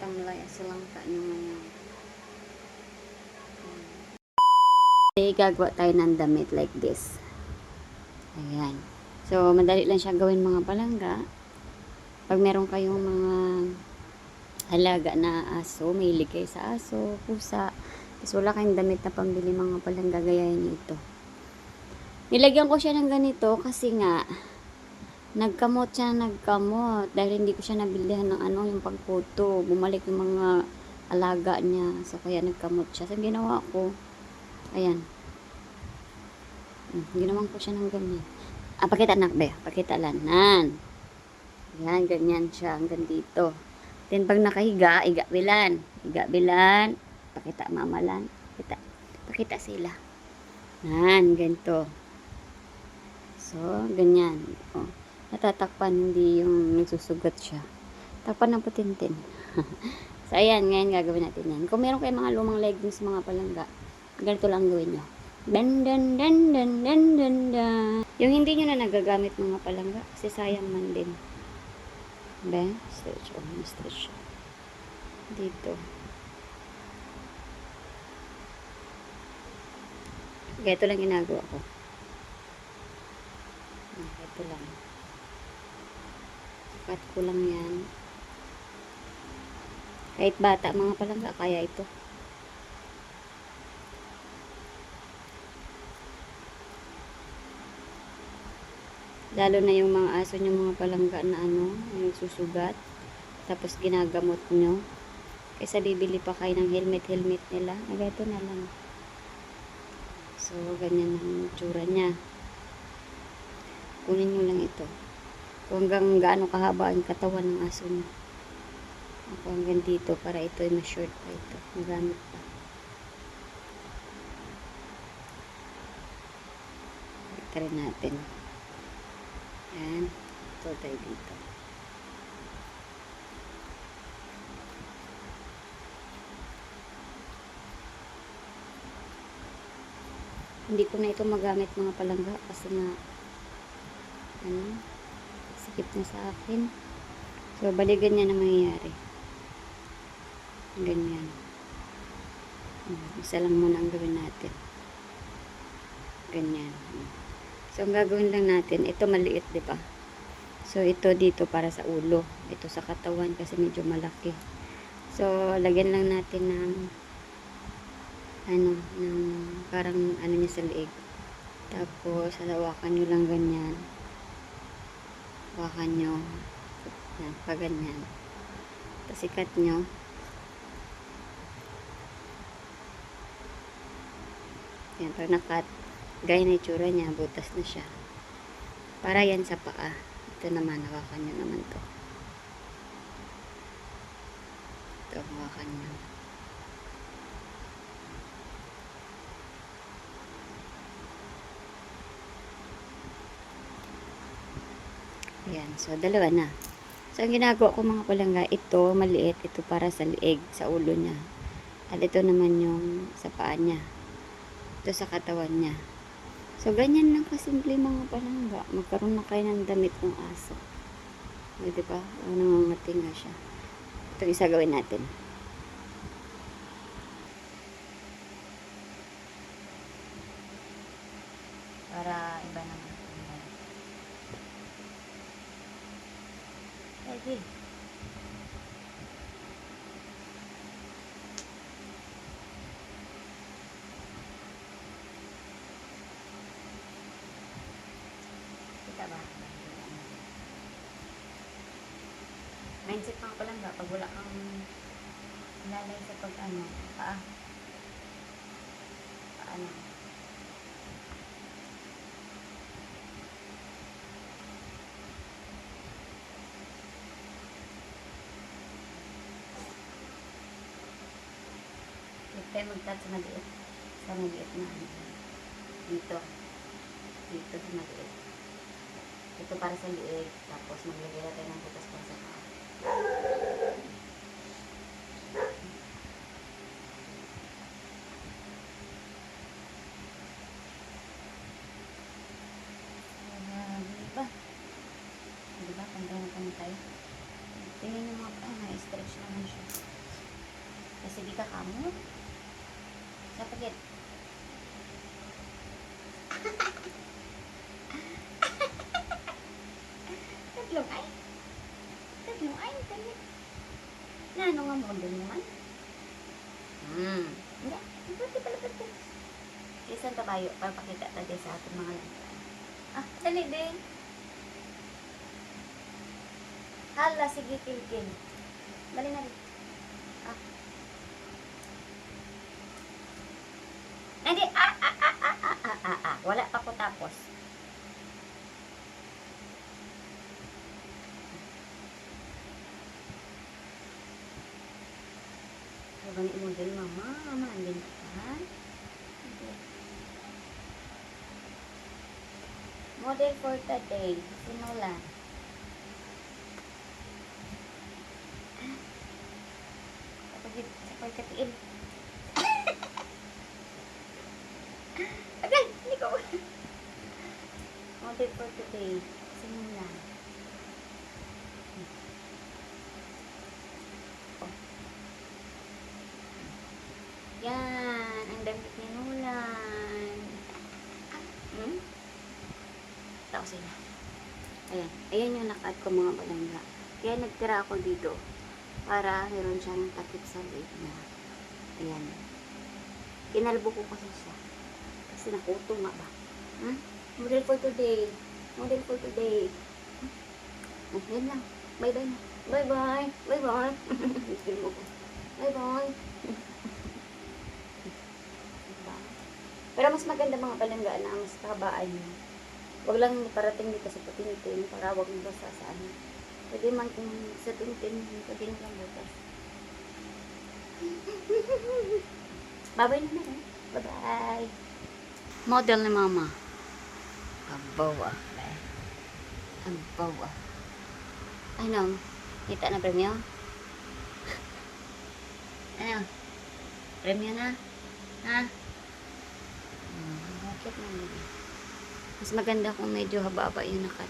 tamlay asalangka nyo ngayon. Okay, gagawa tayo ng damit like this. Ayan. So, madali lang siya gawin mga palangga. Pag meron kayong mga alaga na aso, may kayo sa aso, pusa, tapos wala kayong damit na pambili mga palangga, gayahin nyo ito. Nilagyan ko siya ng ganito kasi nga, nagkamot dahil hindi ko siya nabilihan ng yung pagputo. Bumalik yung mga alaga niya. So, kaya nagkamot siya. So, ginawa ko, ayan. Ginawan ko siya ng ganyan. Pakita anak be. Pakita lanan. Ayan, ganyan siya. Hanggang dito. Then, pag nakahiga, iga bilan. Pakita mamalan. Pakita sila. Nan, ganito. So, ganyan. O, natatakpan, hindi yung nagsusugat siya. Takpan ng putintin. So, ayan, ngayon gagawin natin yan. Kung meron kayong mga lumang leggings, mga palangga, ganito lang gawin nyo. Dan, dan, dan, dan, dan, dan, dan. Yung hindi nyo na nagagamit mga palangga, kasi sayang man din. Ben, stretch. Stretch. Dito. Ito lang ginagawa ko. Ito lang. Cut ko lang yan. Kahit bata mga palangga, kaya ito. Lalo na yung mga aso nyo mga palangga na yung susugat. Tapos ginagamot nyo. Kaysa bibili pa kayo ng helmet nila. Ito na lang. So, ganyan ang tsura niya. Kunin nyo lang ito. Kung hanggang gaano kahaba ang katawan ng aso nyo. Ako hanggang dito para ito ay ma-short pa ito. Magamit pa. Ito rin natin. Ayan. Ito tayo dito. Hindi ko na ito magamit mga palangga kasi nga sikip na sa akin. So, balikan niya na mangyayari. Ganyan. Isa lang muna ang gawin natin. Ganyan. So, ang gagawin lang natin, ito maliit, di ba? So, ito dito para sa ulo. Ito sa katawan kasi medyo malaki. So, lagyan lang natin ng parang niya sa liig. Tapos, hawakan nyo lang ganyan. Hawakan nyo. Yan, pa ganyan. Tapos, ikat nyo. Yan, pag nakat, gaya na itsura niya, butas na siya. Para yan sa paa. Ito naman, hawakan nyo naman to. Ito, hawakan nyo. Ayan, so dalawa na. So, ang ginagawa ko mga palangga, ito maliit, ito para sa liig, sa ulo niya. At ito naman yung sa paa niya. Ito sa katawan niya. So, ganyan lang kasimple mga palangga. Magkaroon na kayo ng damit ng aso. Diba? Nangangating nga siya. Ito isa gawin natin. Para iba naman. Lagi. Kita ba? Mindset mga palangga, pag wala kang lalay sa paano. Huwag tayo mag-touch sa maliit. Sa maliit na dito. Dito sa maliit. Ito para sa liig. Tapos maglagay na tayo ng butas para sa paa. Diba? Diba? Pantay na tayo. Tingnan nyo mga stretch naman siya. sige ka kamo. Sa pagit. Tatlong ay. Tatlong ay. Talit. Na, ano nga model naman? Hindi. Pwede pala pwede. Isang tabayo para pakita tayo sa ating mga lantaan. Ah, dali din. Hala, sige, kilkin. Dali na rin. Ah. Hindi. Wala pa ko tapos. Huwag ni model, mama. Mama, andin ka. Model for today. Simula. Sa pagkatiin. Okay, hindi ko. Model for today. Simula. Yan, ang damit ni Nulan. Tao sila. Ayan, ayan yung nakad ko mga balangga. Kaya nagtira ako dito para meron siyang takip sa loob na. Ayan. Kinalbo ko kasi siya. Kasi nakuto nga ba? Model for today. Model for today. Ayan lang. Bye-bye na. Bye-bye. Bye-bye. Bye-bye. Pero mas maganda mga palangga na mas kabaan nyo. Huwag lang parating dito sa patintin para huwag mo basta sa ano. Pwede man kung sa tintin, pwede nyo lang butas. Bye-bye na na. Bye-bye. Model ni mama. Ang bawa. Ang bawa. Ano? Kita na premyo? Ano? Premyo na? Ha? Bakit naman? Mas maganda kung medyo hababa yung nakat.